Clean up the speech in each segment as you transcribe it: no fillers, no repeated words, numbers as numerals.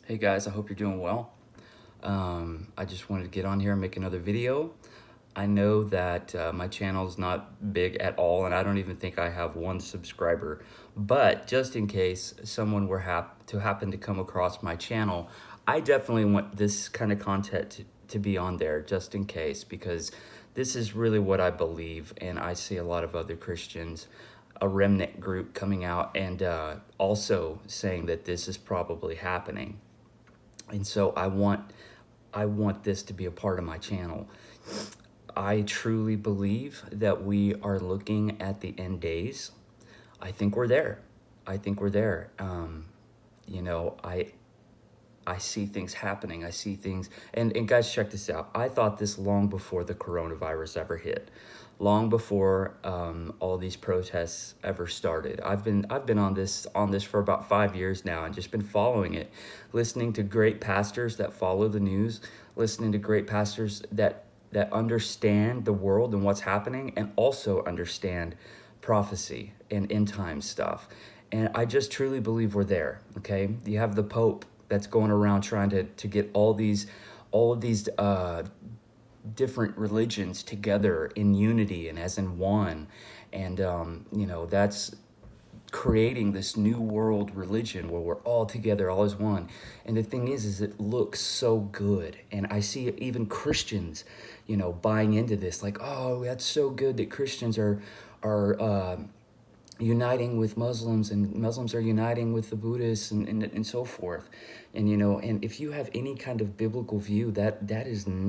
Hey guys, I hope you're doing well. I just wanted to get on here and make another video. I know that my channel is not big at all, and I don't even think I have one subscriber. But just in case someone were to happen to come across my channel, I definitely want this kind of content to be on there, just in case, because this is really what I believe, and I see a lot of other Christians, a remnant group, coming out and also saying that this is probably happening. And so I want this to be a part of my channel. I truly believe that we are looking at the end days. I think we're there. I think we're there. You know, I see things happening. I see things, and guys, check this out. I thought this long before the coronavirus ever hit, long before all these protests ever started. I've been on this for about 5 years now, and just been following it, listening to great pastors that follow the news, listening to great pastors that understand the world and what's happening, and also understand prophecy and end time stuff. And I just truly believe we're there. Okay, you have the Pope that's going around trying to get all of these different religions together in unity and as in one, and you know, that's creating this new world religion where we're all together, all as one. And the thing is it looks so good, and I see even Christians, you know, buying into this, like, oh, that's so good that Christians are uniting with Muslims, and Muslims are uniting with the Buddhists, and so forth. And you know, and if you have any kind of biblical view, that's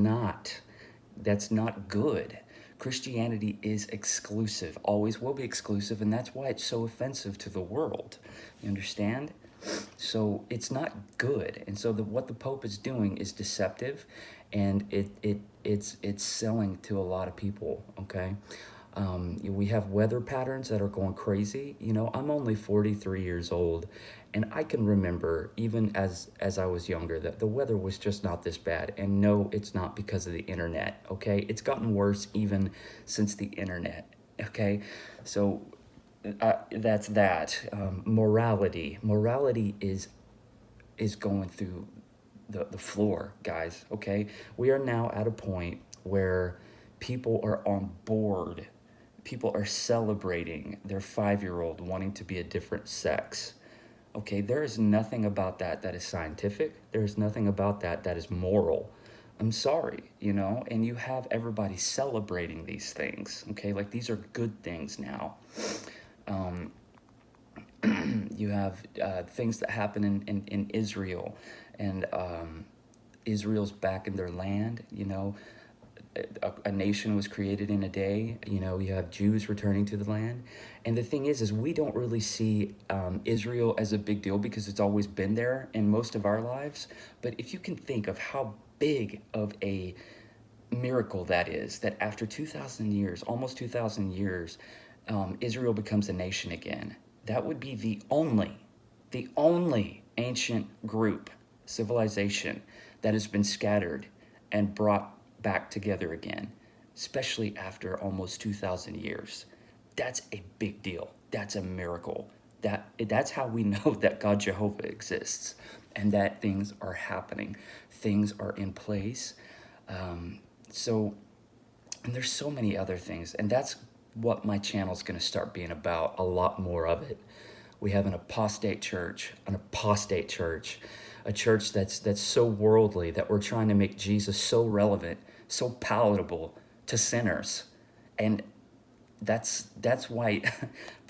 not good. Christianity is exclusive, always will be exclusive, and that's why it's so offensive to the world. You understand? So it's not good. And so what the Pope is doing is deceptive, and it's selling to a lot of people. Okay. We have weather patterns that are going crazy. You know, I'm only 43 years old, and I can remember, even as I was younger, that the weather was just not this bad. And no, it's not because of the internet. Okay, it's gotten worse even since the internet. Okay, so that's that. Morality is going through the floor, guys. Okay, we are now at a point where people are on board. People are celebrating their 5-year-old wanting to be a different sex. Okay, there is nothing about that is scientific. There's nothing about that is moral. I'm sorry, you know, and you have everybody celebrating these things. Okay, like, these are good things now. Um, you have things that happen in Israel, and Israel's back in their land. You know, a nation was created in a day. You know, you have Jews returning to the land. And the thing is we don't really see Israel as a big deal, because it's always been there in most of our lives. But if you can think of how big of a miracle that is, that after 2,000 years, almost 2,000 years, Israel becomes a nation again. That would be the only ancient group, civilization, that has been scattered and brought back together again, especially after almost 2,000 years. That's a big deal. That's a miracle. That's how we know that God Jehovah exists, and that things are happening. Things are in place. So, and there's so many other things, and that's what my channel is going to start being about, a lot more of it. We have an apostate church, a church that's so worldly that we're trying to make Jesus so relevant, so palatable to sinners. And that's why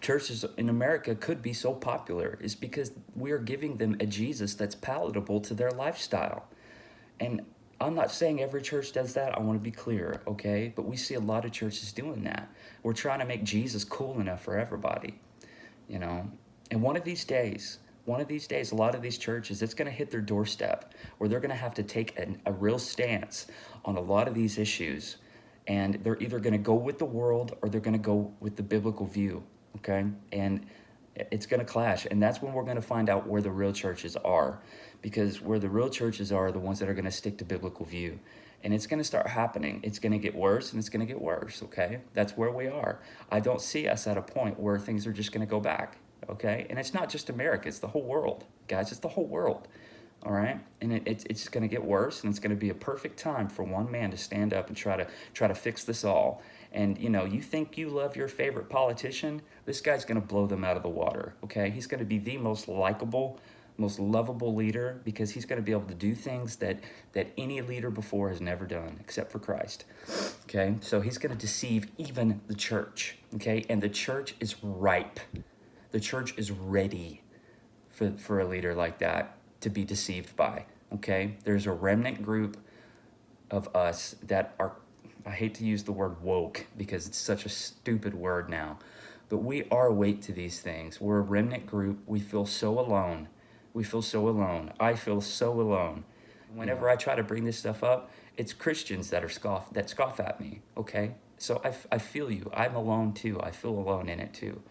churches in America could be so popular, is because we are giving them a Jesus that's palatable to their lifestyle. And I'm not saying every church does that. I want to be clear, okay? But we see a lot of churches doing that. We're trying to make Jesus cool enough for everybody, you know? And one of these days, a lot of these churches, it's going to hit their doorstep where they're going to have to take a real stance on a lot of these issues. And they're either going to go with the world, or they're going to go with the biblical view, okay? And it's going to clash. And that's when we're going to find out where the real churches are. Because where the real churches are the ones that are going to stick to biblical view. And it's going to start happening. It's going to get worse, and it's going to get worse, okay? That's where we are. I don't see us at a point where things are just going to go back, okay? And it's not just America. It's the whole world, guys. It's the whole world, all right? And it's going to get worse, and it's going to be a perfect time for one man to stand up and try to fix this all. And, you know, you think you love your favorite politician, this guy's going to blow them out of the water, okay? He's going to be the most likable, most lovable leader, because he's going to be able to do things that any leader before has never done, except for Christ, okay? So he's going to deceive even the church, okay? And the church is ripe. The church is ready for a leader like that to be deceived by, okay? There's a remnant group of us that are, I hate to use the word woke because it's such a stupid word now, but we are awake to these things. We're a remnant group. We feel so alone. We feel so alone. I feel so alone. Whenever I try to bring this stuff up, it's Christians that scoff at me, okay? So I feel you. I'm alone too. I feel alone in it too.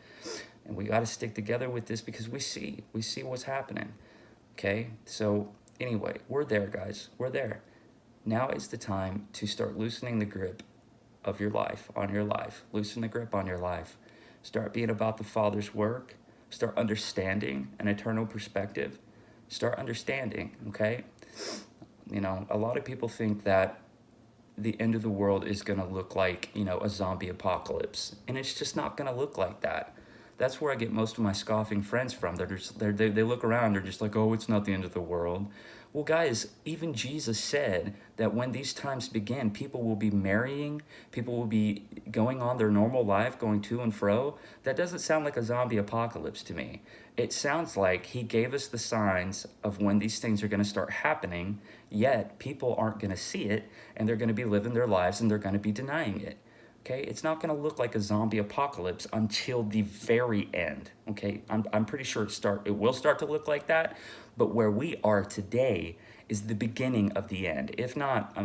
And we got to stick together with this because we see what's happening, okay? So anyway, we're there, guys. We're there. Now is the time to start loosening the grip of your life, on your life. Loosen the grip on your life. Start being about the Father's work. Start understanding an eternal perspective. Start understanding, okay? You know, a lot of people think that the end of the world is going to look like, you know, a zombie apocalypse. And it's just not going to look like that. That's where I get most of my scoffing friends from. They look around, they're just like, oh, it's not the end of the world. Well, guys, even Jesus said that when these times begin, people will be marrying, people will be going on their normal life, going to and fro. That doesn't sound like a zombie apocalypse to me. It sounds like he gave us the signs of when these things are going to start happening, yet people aren't going to see it, and they're going to be living their lives, and they're going to be denying it. Okay, it's not going to look like a zombie apocalypse until the very end. Okay, I'm pretty sure it will start to look like that, but where we are today is the beginning of the end. If not,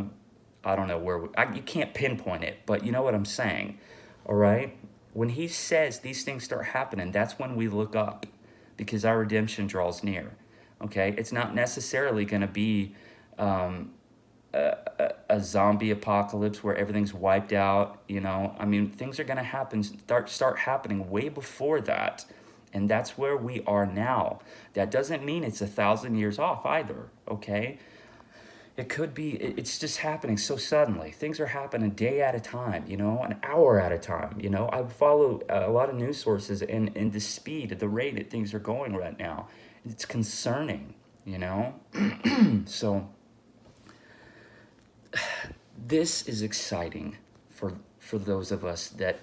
I don't know where you can't pinpoint it, but you know what I'm saying. All right, when he says these things start happening, that's when we look up, because our redemption draws near. Okay, it's not necessarily going to be a zombie apocalypse where everything's wiped out, you know. I mean, things are going to happen, start happening way before that. And that's where we are now. That doesn't mean it's 1,000 years off either, okay? It could be, it's just happening so suddenly. Things are happening day at a time, you know, an hour at a time, you know. I follow a lot of news sources, and the speed, the rate that things are going right now, it's concerning, you know. So this is exciting for those of us that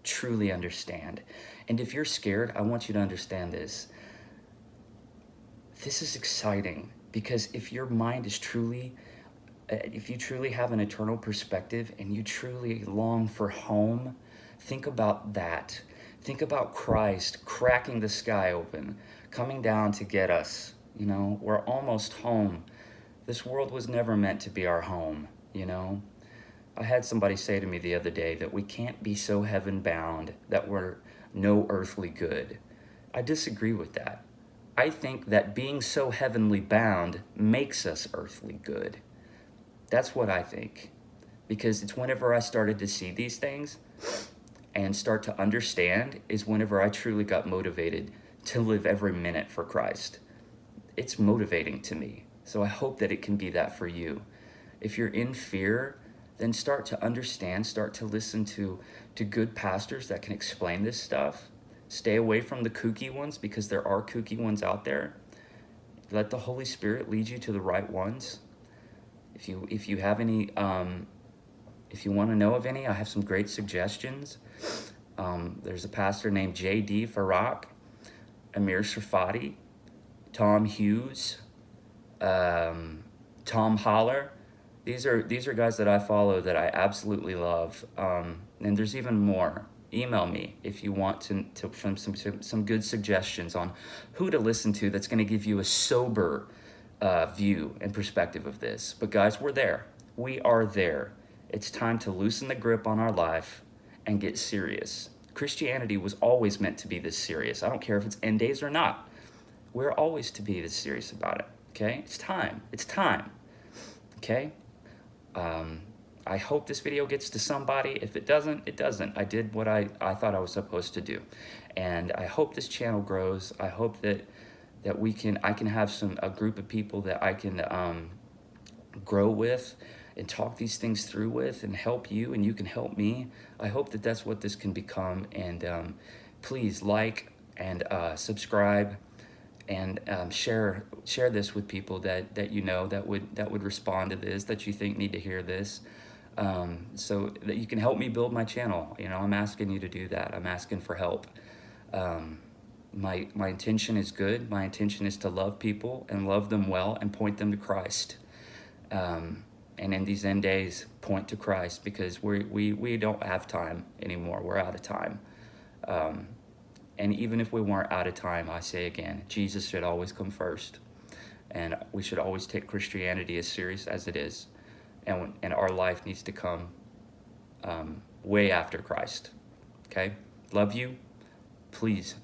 truly understand. And if you're scared, I want you to understand this. This is exciting because if your mind is truly, if you truly have an eternal perspective and you truly long for home, think about that. Think about Christ cracking the sky open, coming down to get us. You know, we're almost home. This world was never meant to be our home, you know. I had somebody say to me the other day that we can't be so heaven bound that we're no earthly good. I disagree with that. I think that being so heavenly bound makes us earthly good. That's what I think. Because it's whenever I started to see these things and start to understand is whenever I truly got motivated to live every minute for Christ. It's motivating to me. So I hope that it can be that for you. If you're in fear, then start to understand, start to listen to good pastors that can explain this stuff. Stay away from the kooky ones, because there are kooky ones out there. Let the Holy Spirit lead you to the right ones. If you have any, if you want to know of any, I have some great suggestions. There's a pastor named J.D. Farrak, Amir Safadi, Tom Hughes, Tom Holler. These are guys that I follow that I absolutely love, and there's even more. Email me if you want to from some good suggestions on who to listen to that's going to give you a sober view and perspective of this. But guys, we're there. We are there. It's time to loosen the grip on our life and get serious. Christianity was always meant to be this serious. I don't care if it's end days or not. We're always to be this serious about it. Okay? It's time. It's time. Okay? I hope this video gets to somebody. If it doesn't, it doesn't. I did what I thought I was supposed to do. And I hope this channel grows. I hope that that I can have a group of people that I can grow with and talk these things through with and help you, and you can help me. I hope that that's what this can become. And please like and subscribe and share this with people that you know that would respond to this, that you think need to hear this, so that you can help me build my channel. I'm asking you to do that. I'm asking for help. My intention is good. My intention is to love people and love them well and point them to Christ. And in these end days, point to Christ, because we don't have time anymore. We're out of time. And even if we weren't out of time, I say again, Jesus should always come first. And we should always take Christianity as serious as it is. And our life needs to come way after Christ. Okay? Love you. Please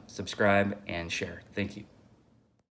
subscribe and share. Thank you.